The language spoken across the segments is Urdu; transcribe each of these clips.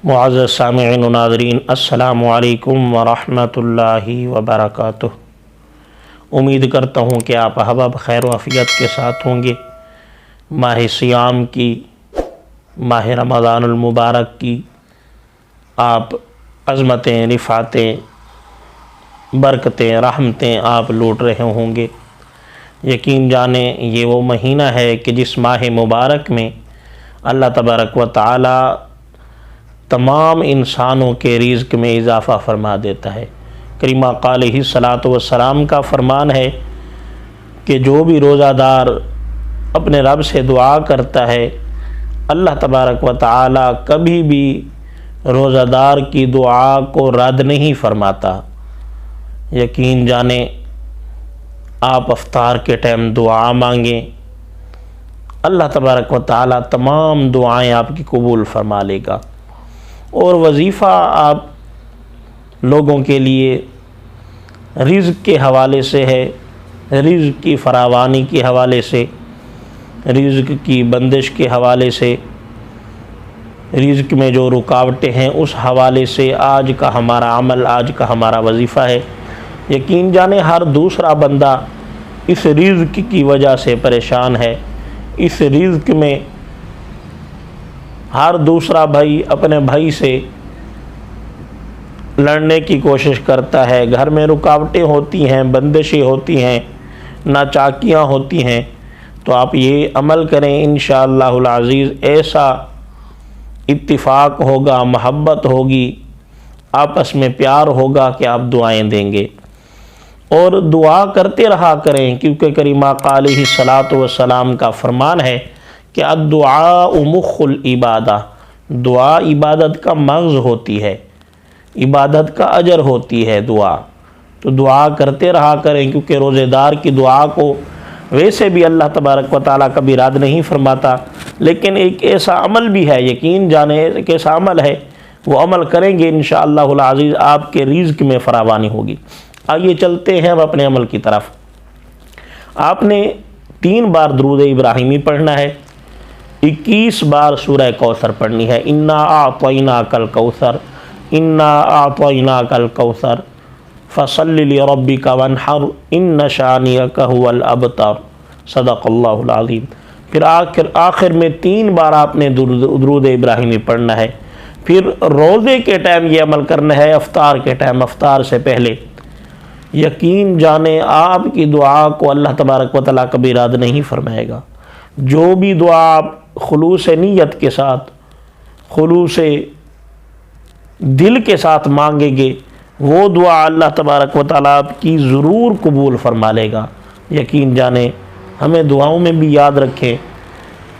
معزز سامعین و ناظرین، السلام علیکم ورحمۃ اللہ وبرکاتہ۔ امید کرتا ہوں کہ آپ احباب خیر و عافیت کے ساتھ ہوں گے۔ ماہ صیام کی، ماہ رمضان المبارک کی آپ عظمتیں، رفعتیں، برکتیں، رحمتیں آپ لوٹ رہے ہوں گے۔ یقین جانیں یہ وہ مہینہ ہے کہ جس ماہ مبارک میں اللہ تبارک و تعالی تمام انسانوں کے رزق میں اضافہ فرما دیتا ہے۔ کریم آقا علیہ الصلاۃ والسلام کا فرمان ہے کہ جو بھی روزہ دار اپنے رب سے دعا کرتا ہے، اللہ تبارک و تعالی کبھی بھی روزہ دار کی دعا کو رد نہیں فرماتا۔ یقین جانیں آپ افطار کے ٹائم دعا مانگیں، اللہ تبارک و تعالی تمام دعائیں آپ کی قبول فرما لے گا۔ اور وظیفہ آپ لوگوں کے لیے رزق کے حوالے سے ہے، رزق کی فراوانی کے حوالے سے، رزق کی بندش کے حوالے سے، رزق میں جو رکاوٹیں ہیں اس حوالے سے آج کا ہمارا عمل، آج کا ہمارا وظیفہ ہے۔ یقین جانیں ہر دوسرا بندہ اس رزق کی وجہ سے پریشان ہے۔ اس رزق میں ہر دوسرا بھائی اپنے بھائی سے لڑنے کی کوشش کرتا ہے، گھر میں رکاوٹیں ہوتی ہیں، بندشیں ہوتی ہیں، ناچاکیاں ہوتی ہیں۔ تو آپ یہ عمل کریں، انشاءاللہ العزیز ایسا اتفاق ہوگا، محبت ہوگی، آپس میں پیار ہوگا کہ آپ دعائیں دیں گے۔ اور دعا کرتے رہا کریں، کیونکہ کریم آقا علیہ الصلاۃ والسلام کا فرمان ہے کہ الدعاء مخ العبادہ، دعا عبادت کا مغز ہوتی ہے، عبادت کا اجر ہوتی ہے دعا۔ تو دعا کرتے رہا کریں، کیونکہ روزے دار کی دعا کو ویسے بھی اللہ تبارک و تعالیٰ کبھی رد نہیں فرماتا، لیکن ایک ایسا عمل بھی ہے، یقین جانیں ایک ایسا عمل ہے، وہ عمل کریں گے انشاءاللہ العزیز آپ کے رزق میں فراوانی ہوگی۔ آئیے چلتے ہیں اب اپنے عمل کی طرف۔ آپ نے 3 بار درود ابراہیمی پڑھنا ہے، 21 بار سورہ کوثر پڑھنی ہے۔ انا اعطیناک الکوثر، انا اعطیناک الکوثر فصل لربک وانحر ان شانئک هو الابتر، صدق اللہ العظیم۔ پھر آخر میں 3 بار آپ نے درود ابراہیمی پڑھنا ہے۔ پھر روزے کے ٹائم یہ عمل کرنا ہے، افطار کے ٹائم، افطار سے پہلے۔ یقین جانیں آپ کی دعا کو اللہ تبارک و تعالیٰ کبھی رد نہیں فرمائے گا۔ جو بھی دعا آپ خلوص نیت کے ساتھ، خلوص دل کے ساتھ مانگیں گے، وہ دعا اللہ تبارک و تعالیٰ آپ کی ضرور قبول فرما لے گا۔ یقین جانیں ہمیں دعاؤں میں بھی یاد رکھیں،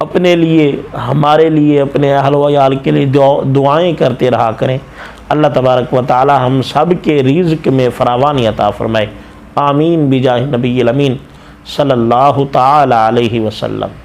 اپنے لیے، ہمارے لیے، اپنے اہل و عیال کے لیے دعائیں کرتے رہا کریں۔ اللہ تبارک و تعالی ہم سب کے رزق میں فراوانی عطا فرمائے۔ آمین بجاہ نبی الامین صلی اللہ تعالی علیہ وسلم۔